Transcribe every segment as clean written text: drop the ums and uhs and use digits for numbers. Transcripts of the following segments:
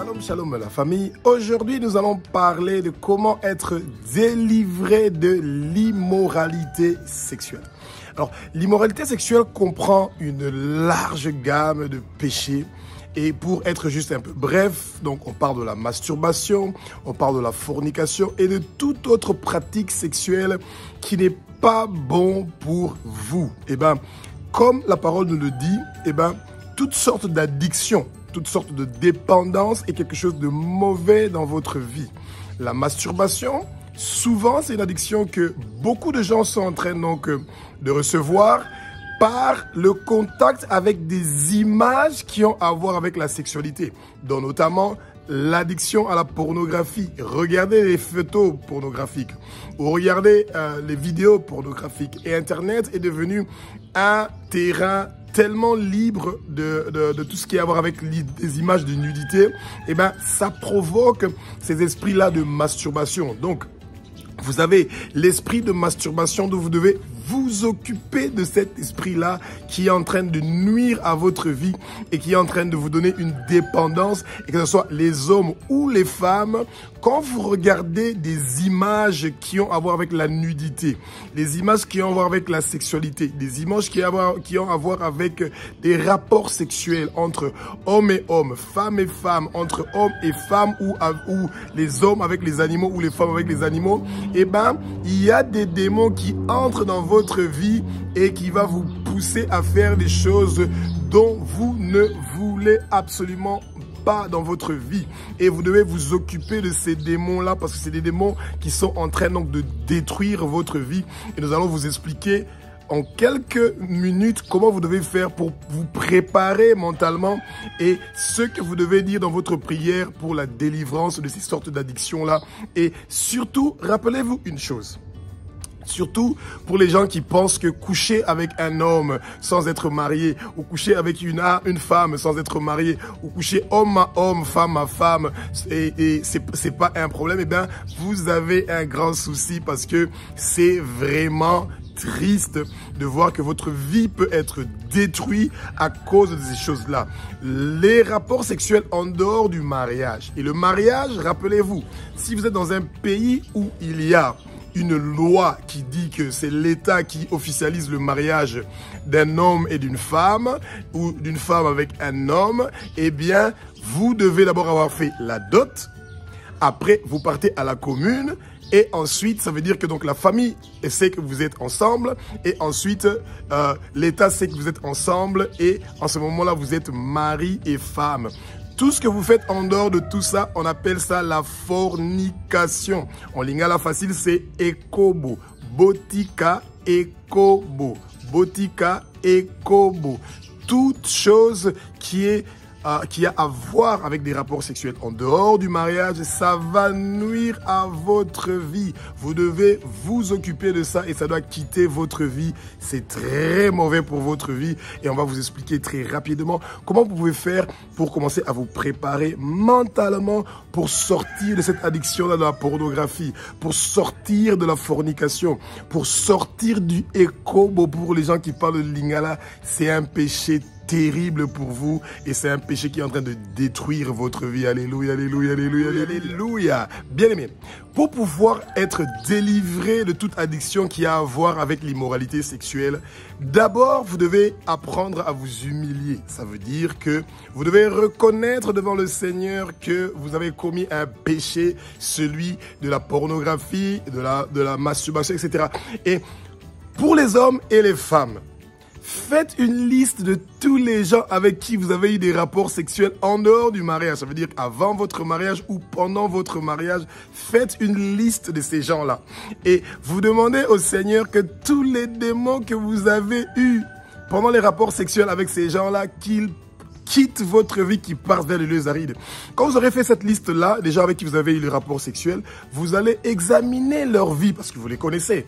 Shalom, shalom la famille. Aujourd'hui, nous allons parler de comment être délivré de l'immoralité sexuelle. Alors, l'immoralité sexuelle comprend une large gamme de péchés. Et pour être juste un peu bref, donc on parle de la masturbation, on parle de la fornication et de toute autre pratique sexuelle qui n'est pas bon pour vous. Et bien, comme la parole nous le dit, et bien, toutes sortes d'addictions, toutes sortes de dépendances est quelque chose de mauvais dans votre vie. La masturbation, souvent, c'est une addiction que beaucoup de gens sont en train donc de recevoir par le contact avec des images qui ont à voir avec la sexualité, dont notamment l'addiction à la pornographie. Regardez les photos pornographiques ou regardez les vidéos pornographiques. Et Internet est devenu un terrain tellement libre de tout ce qui a à voir avec les images de nudité. Et ben, ça provoque ces esprits-là de masturbation. Donc, vous avez l'esprit de masturbation dont vous devez vous occuper de cet esprit-là qui est en train de nuire à votre vie et qui est en train de vous donner une dépendance, et que ce soit les hommes ou les femmes. Quand vous regardez des images qui ont à voir avec la nudité, les images qui ont à voir avec la sexualité, des images qui ont à voir avec des rapports sexuels entre hommes et hommes, femmes et femmes, entre hommes et femmes ou les hommes avec les animaux ou les femmes avec les animaux, eh ben, il y a des démons qui entrent dans votre vie et qui va vous pousser à faire des choses dont vous ne voulez absolument pas dans votre vie. Et vous devez vous occuper de ces démons-là parce que c'est des démons qui sont en train donc de détruire votre vie. Et nous allons vous expliquer en quelques minutes comment vous devez faire pour vous préparer mentalement et ce que vous devez dire dans votre prière pour la délivrance de ces sortes d'addictions-là. Et surtout, rappelez-vous une chose. Surtout pour les gens qui pensent que coucher avec un homme sans être marié, ou coucher avec une femme sans être marié, ou coucher homme à homme, femme à femme, et c'est pas un problème, eh bien, vous avez un grand souci parce que c'est vraiment triste de voir que votre vie peut être détruite à cause de ces choses-là. Les rapports sexuels en dehors du mariage. Et le mariage, rappelez-vous, si vous êtes dans un pays où il y a une loi qui dit que c'est l'État qui officialise le mariage d'un homme et d'une femme, ou d'une femme avec un homme, eh bien, vous devez d'abord avoir fait la dot. Après, vous partez à la commune. Et ensuite, ça veut dire que donc la famille sait que vous êtes ensemble. Et ensuite, l'État sait que vous êtes ensemble. Et en ce moment-là, vous êtes mari et femme. Tout ce que vous faites en dehors de tout ça, on appelle ça la fornication. En lingala facile, c'est ekobo. Botika ekobo. Botika ekobo. Toute chose qui a à voir avec des rapports sexuels en dehors du mariage, ça va nuire à votre vie. Vous devez vous occuper de ça et ça doit quitter votre vie. C'est très mauvais pour votre vie et on va vous expliquer très rapidement comment vous pouvez faire pour commencer à vous préparer mentalement pour sortir de cette addiction-là de la pornographie, pour sortir de la fornication, pour sortir du ekobo. Pour les gens qui parlent de lingala, c'est un péché terrible pour vous et c'est un péché qui est en train de détruire votre vie. Alléluia, alléluia, alléluia, alléluia. Bien aimé, pour pouvoir être délivré de toute addiction qui a à voir avec l'immoralité sexuelle, d'abord vous devez apprendre à vous humilier. Ça veut dire que vous devez reconnaître devant le Seigneur que vous avez commis un péché, celui de la pornographie, de la masturbation, etc. Et pour les hommes et les femmes, faites une liste de tous les gens avec qui vous avez eu des rapports sexuels en dehors du mariage. Ça veut dire avant votre mariage ou pendant votre mariage. Faites une liste de ces gens-là. Et vous demandez au Seigneur que tous les démons que vous avez eus pendant les rapports sexuels avec ces gens-là, qu'ils quittent votre vie, qu'ils partent vers les lieux arides. Quand vous aurez fait cette liste-là, des gens avec qui vous avez eu les rapports sexuels, vous allez examiner leur vie parce que vous les connaissez.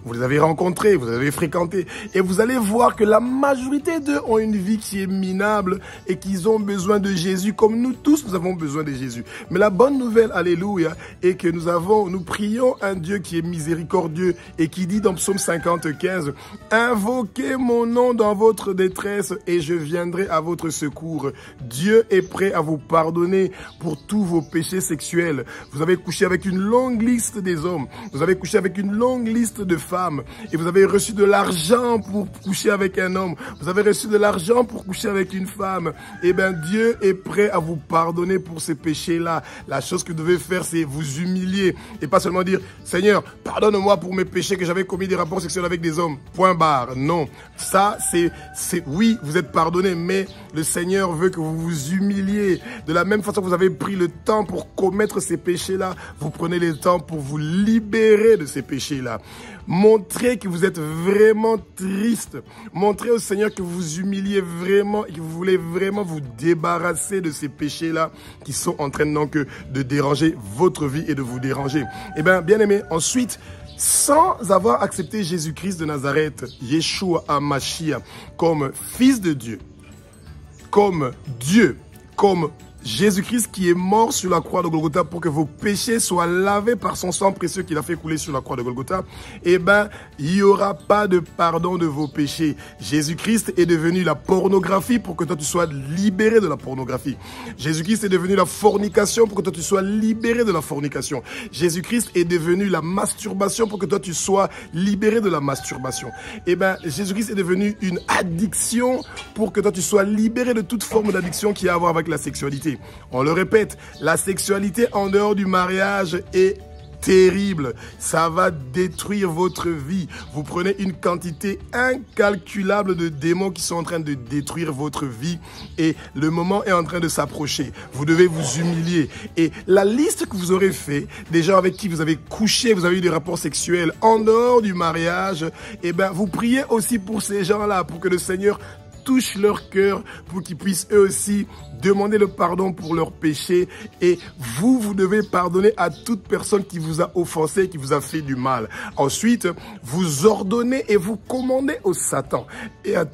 vous les avez rencontrés, vous les avez fréquentés, et vous allez voir que la majorité d'eux ont une vie qui est minable et qu'ils ont besoin de Jésus, comme nous tous, nous avons besoin de Jésus. Mais la bonne nouvelle, alléluia, est que nous prions un Dieu qui est miséricordieux et qui dit dans Psaume 50:15, « Invoquez mon nom dans votre détresse et je viendrai à votre secours. » Dieu est prêt à vous pardonner pour tous vos péchés sexuels. Vous avez couché avec une longue liste des hommes, vous avez couché avec une longue liste de femmes et vous avez reçu de l'argent pour coucher avec un homme, vous avez reçu de l'argent pour coucher avec une femme. Eh bien, Dieu est prêt à vous pardonner pour ces péchés-là. La chose que vous devez faire, c'est vous humilier et pas seulement dire « Seigneur, pardonne-moi pour mes péchés que j'avais commis des rapports sexuels avec des hommes. » Point barre. Non, ça oui, vous êtes pardonné, mais le Seigneur veut que vous vous humiliez. De la même façon que vous avez pris le temps pour commettre ces péchés-là, vous prenez le temps pour vous libérer de ces péchés-là. Montrez que vous êtes vraiment triste. Montrez au Seigneur que vous vous humiliez vraiment et que vous voulez vraiment vous débarrasser de ces péchés-là qui sont en train donc de déranger votre vie et de vous déranger. Eh bien, bien aimé, ensuite, sans avoir accepté Jésus-Christ de Nazareth, Yeshua HaMashiach, comme Fils de Dieu, comme Jésus-Christ qui est mort sur la croix de Golgotha pour que vos péchés soient lavés par son sang précieux qu'il a fait couler sur la croix de Golgotha, eh ben, il n'y aura pas de pardon de vos péchés. Jésus-Christ est devenu la pornographie pour que toi tu sois libéré de la pornographie. Jésus-Christ est devenu la fornication pour que toi tu sois libéré de la fornication. Jésus-Christ est devenu la masturbation pour que toi tu sois libéré de la masturbation. Eh ben, Jésus-Christ est devenu une addiction pour que toi tu sois libéré de toute forme d'addiction qui a à voir avec la sexualité. On le répète, la sexualité en dehors du mariage est terrible. Ça va détruire votre vie. Vous prenez une quantité incalculable de démons qui sont en train de détruire votre vie et le moment est en train de s'approcher. Vous devez vous humilier. Et la liste que vous aurez fait, des gens avec qui vous avez couché, vous avez eu des rapports sexuels en dehors du mariage, eh ben, vous priez aussi pour ces gens-là, pour que le Seigneur touche leur cœur pour qu'ils puissent eux aussi demander le pardon pour leurs péchés. Et vous devez pardonner à toute personne qui vous a offensé, qui vous a fait du mal. Ensuite, vous ordonnez et vous commandez au Satan et à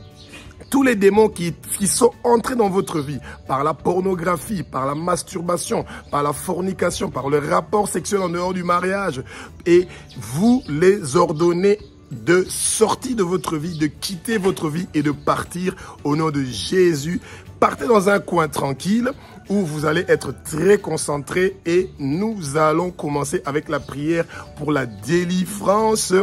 tous les démons qui sont entrés dans votre vie par la pornographie, par la masturbation, par la fornication, par le rapport sexuel en dehors du mariage. Et vous les ordonnez de sortir de votre vie, de quitter votre vie et de partir au nom de Jésus. Partez dans un coin tranquille où vous allez être très concentré et nous allons commencer avec la prière pour la délivrance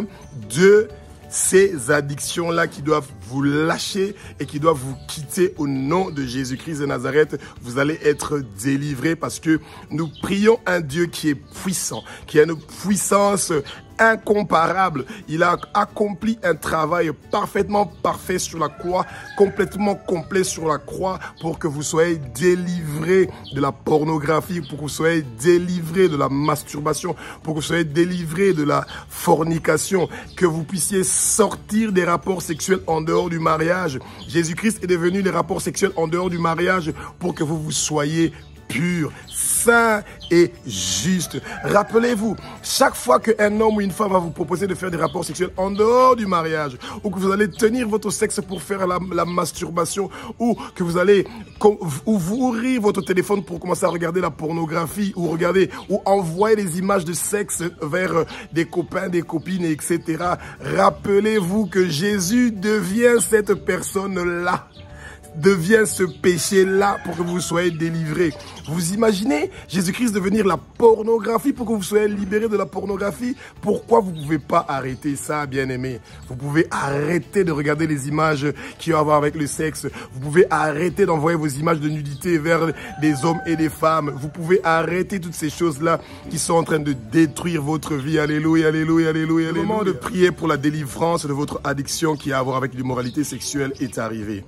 de ces addictions-là qui doivent vous lâcher et qui doivent vous quitter au nom de Jésus-Christ de Nazareth. Vous allez être délivrés parce que nous prions un Dieu qui est puissant, qui a une puissance incomparable. Il a accompli un travail parfaitement parfait sur la croix, complètement complet sur la croix pour que vous soyez délivrés de la pornographie, pour que vous soyez délivrés de la masturbation, pour que vous soyez délivrés de la fornication, que vous puissiez sortir des rapports sexuels en dehors du mariage. Jésus-Christ est devenu les rapports sexuels en dehors du mariage pour que vous soyez pur, saint et juste. Rappelez-vous, chaque fois qu'un homme ou une femme va vous proposer de faire des rapports sexuels en dehors du mariage, ou que vous allez tenir votre sexe pour faire la masturbation, ou que vous allez ouvrir votre téléphone pour commencer à regarder la pornographie, ou envoyer des images de sexe vers des copains, des copines, etc. Rappelez-vous que Jésus devient cette personne-là, devient ce péché-là pour que vous soyez délivrés. Vous imaginez Jésus-Christ devenir la pornographie pour que vous soyez libérés de la pornographie? Pourquoi vous ne pouvez pas arrêter ça, bien-aimés? Vous pouvez arrêter de regarder les images qui ont à voir avec le sexe. Vous pouvez arrêter d'envoyer vos images de nudité vers des hommes et des femmes. Vous pouvez arrêter toutes ces choses-là qui sont en train de détruire votre vie. Alléluia, alléluia, alléluia. Le moment de prier pour la délivrance de votre addiction qui a à voir avec l'immoralité sexuelle est arrivé.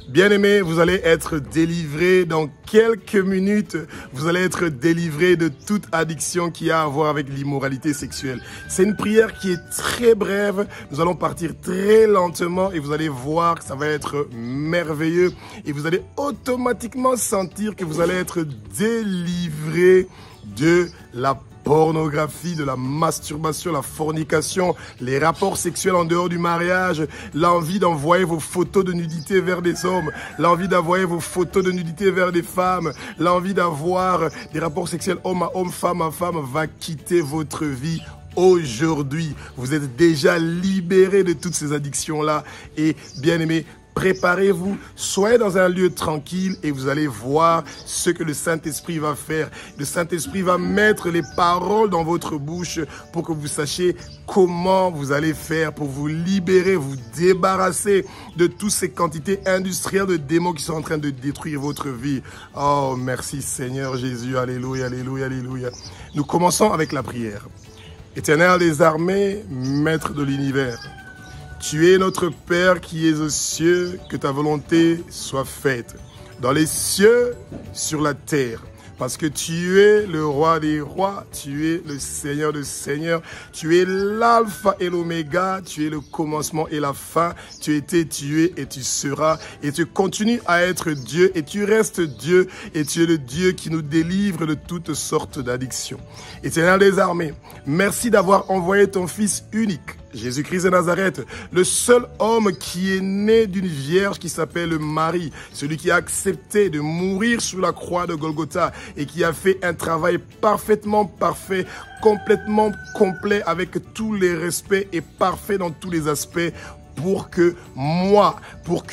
Bien-aimés, vous allez être délivrés dans quelques minutes. Vous allez être délivrés de toute addiction qui a à voir avec l'immoralité sexuelle. C'est une prière qui est très brève. Nous allons partir très lentement et vous allez voir que ça va être merveilleux. Et vous allez automatiquement sentir que vous allez être délivrés de la pornographie, de la masturbation, la fornication, les rapports sexuels en dehors du mariage, l'envie d'envoyer vos photos de nudité vers des hommes, l'envie d'envoyer vos photos de nudité vers des femmes, l'envie d'avoir des rapports sexuels homme à homme, femme à femme, va quitter votre vie. Aujourd'hui, vous êtes déjà libérés de toutes ces addictions-là. Et bien aimés, préparez-vous, soyez dans un lieu tranquille et vous allez voir ce que le Saint-Esprit va faire. Le Saint-Esprit va mettre les paroles dans votre bouche pour que vous sachiez comment vous allez faire pour vous libérer, vous débarrasser de toutes ces quantités industrielles de démons qui sont en train de détruire votre vie. Oh, merci Seigneur Jésus, alléluia, alléluia, alléluia. Nous commençons avec la prière. Éternel des armées, Maître de l'univers, tu es notre Père qui es aux cieux, que ta volonté soit faite, dans les cieux, sur la terre. Parce que tu es le roi des rois, tu es le Seigneur des seigneurs, tu es l'alpha et l'oméga, tu es le commencement et la fin, tu étais, tu es et tu seras, et tu continues à être Dieu, et tu restes Dieu, et tu es le Dieu qui nous délivre de toutes sortes d'addictions. Éternel des armées, merci d'avoir envoyé ton Fils unique, Jésus-Christ de Nazareth, le seul homme qui est né d'une vierge qui s'appelle Marie, celui qui a accepté de mourir sur la croix de Golgotha et qui a fait un travail parfaitement parfait, complètement complet avec tous les respects et parfait dans tous les aspects pour que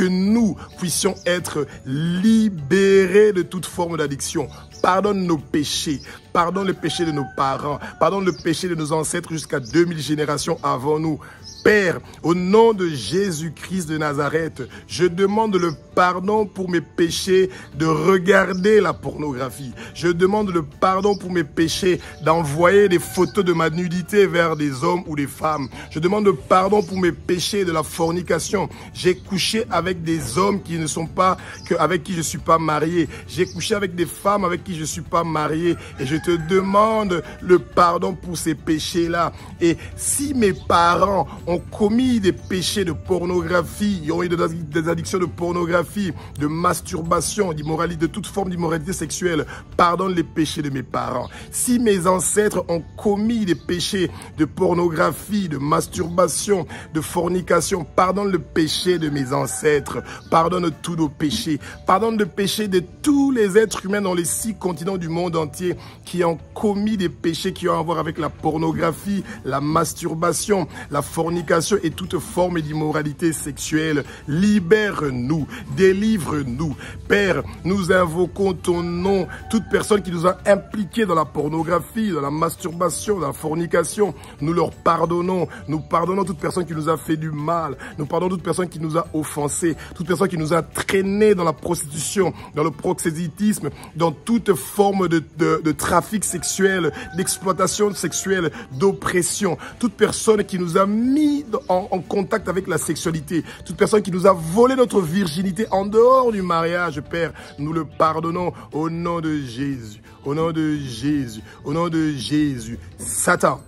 nous puissions être libérés de toute forme d'addiction. Pardonne nos péchés, pardonne le péché de nos parents, pardonne le péché de nos ancêtres jusqu'à 2000 générations avant nous. Père, au nom de Jésus-Christ de Nazareth, je demande le pardon pour mes péchés de regarder la pornographie. Je demande le pardon pour mes péchés d'envoyer des photos de ma nudité vers des hommes ou des femmes. Je demande le pardon pour mes péchés de la fornication. J'ai couché avec des hommes qui ne sont pas, avec qui je ne suis pas marié. J'ai couché avec des femmes avec qui je ne suis pas marié. Et je te demande le pardon pour ces péchés-là. Et si mes parents ont commis des péchés de pornographie, ils ont eu des addictions de pornographie, de masturbation, d'immoralité, de toute forme d'immoralité sexuelle, pardonne les péchés de mes parents. Si mes ancêtres ont commis des péchés de pornographie, de masturbation, de fornication, pardonne le péché de mes ancêtres, pardonne tous nos péchés, pardonne le péché de tous les êtres humains dans les 6 continents du monde entier qui ont commis des péchés qui ont à voir avec la pornographie, la masturbation, la fornication et toute forme d'immoralité sexuelle. Libère-nous, délivre-nous. Père, nous invoquons ton nom. Toute personne qui nous a impliqués dans la pornographie, dans la masturbation, dans la fornication, nous leur pardonnons. Nous pardonnons toute personne qui nous a fait du mal. Nous pardonnons toute personne qui nous a offensés. Toute personne qui nous a traînés dans la prostitution, dans le proxénétisme, dans toute forme de trafic sexuel, d'exploitation sexuelle, d'oppression. Toute personne qui nous a mis en contact avec la sexualité, toute personne qui nous a volé notre virginité en dehors du mariage, Père, nous le pardonnons au nom de Jésus, au nom de Jésus, au nom de Jésus. Satan,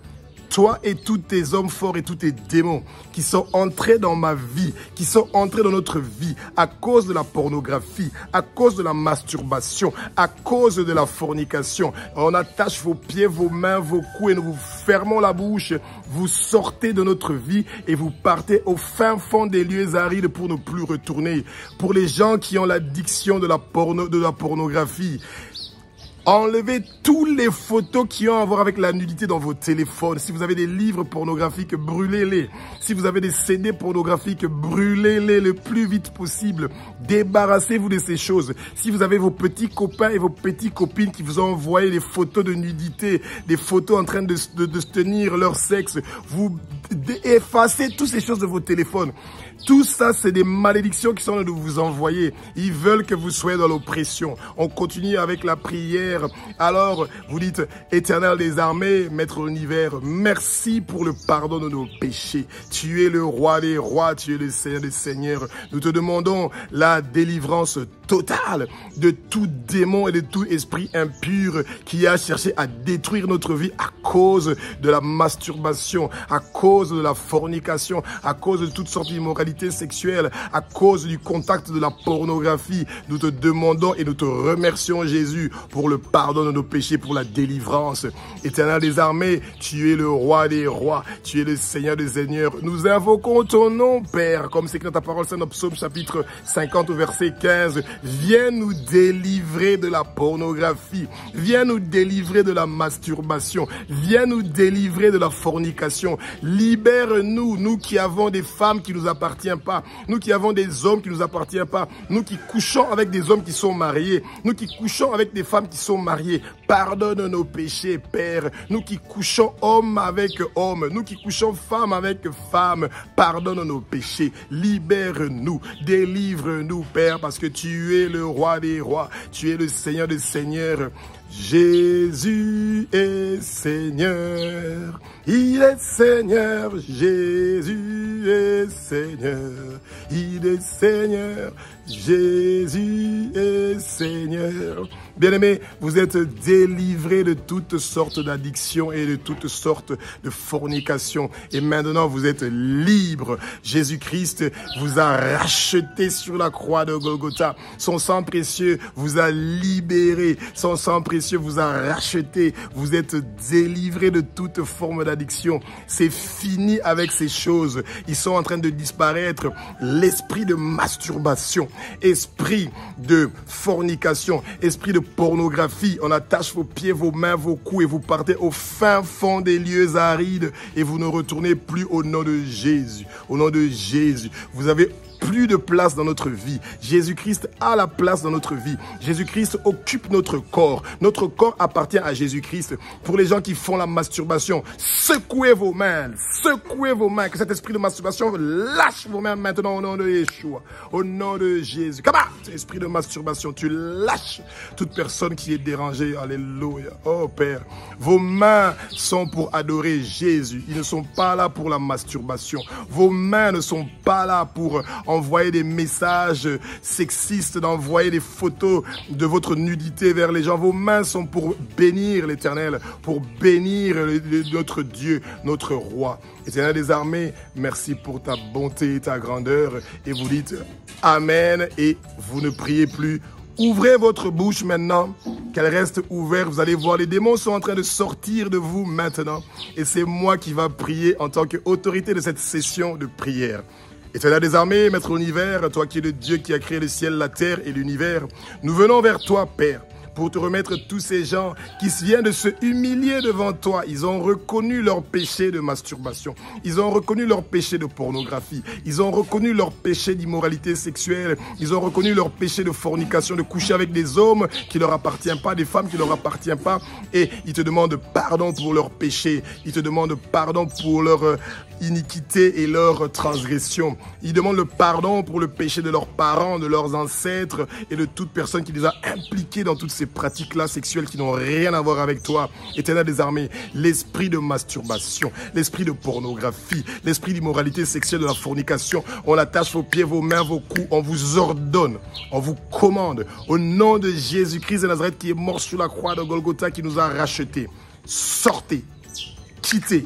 toi et tous tes hommes forts et tous tes démons qui sont entrés dans ma vie, qui sont entrés dans notre vie à cause de la pornographie, à cause de la masturbation, à cause de la fornication. On attache vos pieds, vos mains, vos coups et nous vous fermons la bouche. Vous sortez de notre vie et vous partez au fin fond des lieux arides pour ne plus retourner. Pour les gens qui ont l'addiction de la pornographie, enlevez toutes les photos qui ont à voir avec la nudité dans vos téléphones. Si vous avez des livres pornographiques, brûlez-les. Si vous avez des CD pornographiques, brûlez-les le plus vite possible. Débarrassez-vous de ces choses. Si vous avez vos petits copains et vos petites copines qui vous ont envoyé des photos de nudité, des photos en train de se tenir leur sexe, vous effacez toutes ces choses de vos téléphones. Tout ça, c'est des malédictions qui sont de vous envoyer. Ils veulent que vous soyez dans l'oppression. On continue avec la prière. Alors, vous dites, Éternel des armées, Maître de l'univers, merci pour le pardon de nos péchés. Tu es le roi des rois, tu es le Seigneur des seigneurs. Nous te demandons la délivrance totale de tout démon et de tout esprit impur qui a cherché à détruire notre vie à cause de la masturbation, à cause de la fornication, à cause de toutes sortes d'immoralité sexuelle, à cause du contact de la pornographie. Nous te demandons et nous te remercions, Jésus, pour le pardon de nos péchés, pour la délivrance. Éternel des armées, tu es le roi des rois, tu es le Seigneur des seigneurs. Nous invoquons ton nom, Père, comme c'est écrit dans ta parole, c'est dans Psaume chapitre 50 au verset 15. Viens nous délivrer de la pornographie, viens nous délivrer de la masturbation, viens nous délivrer de la fornication. Libère-nous, nous qui avons des femmes qui nous appartiennent pas, nous qui avons des hommes qui nous appartiennent pas, nous qui couchons avec des hommes qui sont mariés, nous qui couchons avec des femmes qui sont mariées. Pardonne nos péchés, Père. Nous qui couchons homme avec homme, nous qui couchons femme avec femme, pardonne nos péchés. Libère-nous, délivre-nous, Père, parce que tu es le roi des rois, tu es le Seigneur des seigneurs. Jésus est Seigneur, il est Seigneur, Jésus est Seigneur, il est Seigneur, Jésus est Seigneur. Bien-aimés, vous êtes délivrés de toutes sortes d'addictions et de toutes sortes de fornications. Et maintenant, vous êtes libres. Jésus-Christ vous a racheté sur la croix de Golgotha. Son sang précieux vous a libéré. Son sang précieux vous a racheté. Vous êtes délivrés de toute forme d'addiction. C'est fini avec ces choses. Ils sont en train de disparaître. L'esprit de masturbation, esprit de fornication, esprit de pornographie. On attache vos pieds, vos mains, vos coups et vous partez au fin fond des lieux arides et vous ne retournez plus au nom de Jésus. Au nom de Jésus. Vous avez plus de place dans notre vie. Jésus-Christ a la place dans notre vie. Jésus-Christ occupe notre corps. Notre corps appartient à Jésus-Christ. Pour les gens qui font la masturbation, secouez vos mains. Secouez vos mains. Que cet esprit de masturbation lâche vos mains maintenant au nom de Yeshua. Au nom de Jésus. Come on! Esprit de masturbation, tu lâches toute personne qui est dérangée. Alléluia. Oh Père, vos mains sont pour adorer Jésus. Ils ne sont pas là pour la masturbation. Vos mains ne sont pas là pour envoyer des messages sexistes, d'envoyer des photos de votre nudité vers les gens. Vos mains sont pour bénir l'Éternel, pour bénir notre Dieu, notre roi. Éternel des armées, merci pour ta bonté et ta grandeur. Et vous dites Amen et vous ne priez plus. Ouvrez votre bouche maintenant, qu'elle reste ouverte. Vous allez voir, les démons sont en train de sortir de vous maintenant. Et c'est moi qui va prier en tant qu'autorité de cette session de prière. Éternel des armées, Maître de l'univers, toi qui es le Dieu qui a créé le ciel, la terre et l'univers, nous venons vers toi, Père, pour te remettre tous ces gens qui viennent de se humilier devant toi. Ils ont reconnu leur péché de masturbation. Ils ont reconnu leur péché de pornographie. Ils ont reconnu leur péché d'immoralité sexuelle. Ils ont reconnu leur péché de fornication, de coucher avec des hommes qui leur appartiennent pas, des femmes qui leur appartiennent pas. Et ils te demandent pardon pour leur péché. Ils te demandent pardon pour leur iniquité et leur transgression. Ils demandent le pardon pour le péché de leurs parents, de leurs ancêtres et de toute personne qui les a impliqués dans toutes ces pratiques-là sexuelles qui n'ont rien à voir avec toi. Éternel des armées, l'esprit de masturbation, l'esprit de pornographie, l'esprit d'immoralité sexuelle, de la fornication, on attache vos pieds, vos mains, vos coups, on vous ordonne, on vous commande, au nom de Jésus-Christ de Nazareth qui est mort sur la croix de Golgotha, qui nous a rachetés. Sortez, quittez,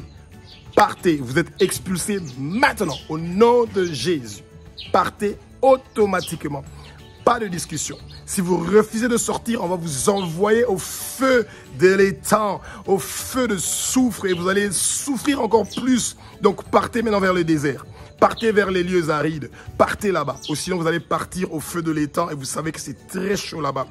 partez, vous êtes expulsés maintenant, au nom de Jésus. Partez automatiquement. Pas de discussion. Si vous refusez de sortir, on va vous envoyer au feu de l'étang, au feu de soufre, et vous allez souffrir encore plus. Donc partez maintenant vers le désert. Partez vers les lieux arides. Partez là-bas. Ou sinon, vous allez partir au feu de l'étang et vous savez que c'est très chaud là-bas.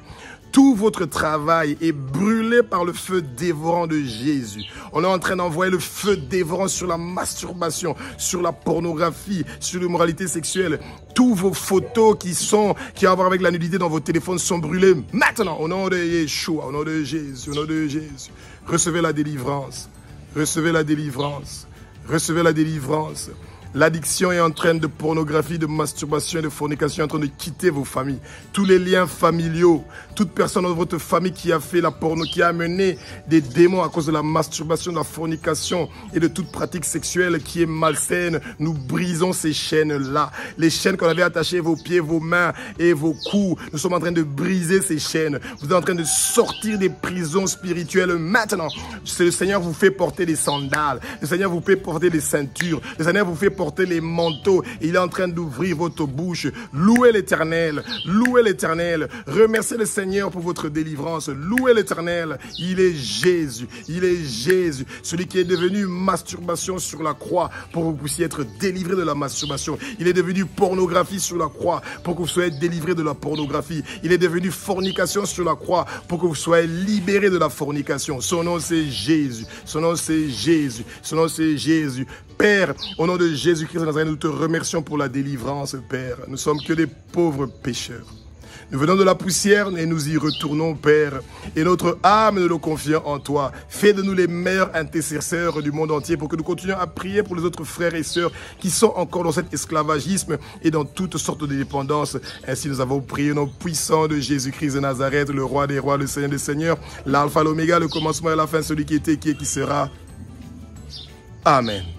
Tout votre travail est brûlé par le feu dévorant de Jésus. On est en train d'envoyer le feu dévorant sur la masturbation, sur la pornographie, sur l'immoralité sexuelle. Tous vos photos qui ont à voir avec la nudité dans vos téléphones sont brûlées maintenant au nom de Yeshua, au nom de Jésus, au nom de Jésus. Recevez la délivrance. Recevez la délivrance. Recevez la délivrance. L'addiction est en train de pornographie, de masturbation et de fornication est en train de quitter vos familles. Tous les liens familiaux, toute personne dans votre famille qui a fait la porno, qui a amené des démons à cause de la masturbation, de la fornication et de toute pratique sexuelle qui est malsaine, nous brisons ces chaînes-là. Les chaînes qu'on avait attachées, vos pieds, vos mains et vos coups, nous sommes en train de briser ces chaînes. Vous êtes en train de sortir des prisons spirituelles maintenant. Le Seigneur vous fait porter des sandales. Le Seigneur vous fait porter des ceintures. Le Seigneur vous fait porter les manteaux. Il est en train d'ouvrir votre bouche. Louez l'Éternel. Louez l'Éternel. Remerciez le Seigneur pour votre délivrance. Louez l'Éternel. Il est Jésus. Il est Jésus. Celui qui est devenu masturbation sur la croix pour que vous puissiez être délivré de la masturbation. Il est devenu pornographie sur la croix pour que vous soyez délivré de la pornographie. Il est devenu fornication sur la croix pour que vous soyez libéré de la fornication. Son nom c'est Jésus. Son nom c'est Jésus. Son nom c'est Jésus. Père, au nom de Jésus-Christ de Nazareth, nous te remercions pour la délivrance, Père. Nous sommes que des pauvres pécheurs. Nous venons de la poussière et nous y retournons, Père. Et notre âme, nous le confions en toi. Fais de nous les meilleurs intercesseurs du monde entier pour que nous continuions à prier pour les autres frères et sœurs qui sont encore dans cet esclavagisme et dans toutes sortes de dépendances. Ainsi, nous avons prié au nom puissant de Jésus-Christ de Nazareth, le roi des rois, le Seigneur des seigneurs, l'alpha, l'oméga, le commencement et la fin, celui qui était, qui est, qui sera. Amen.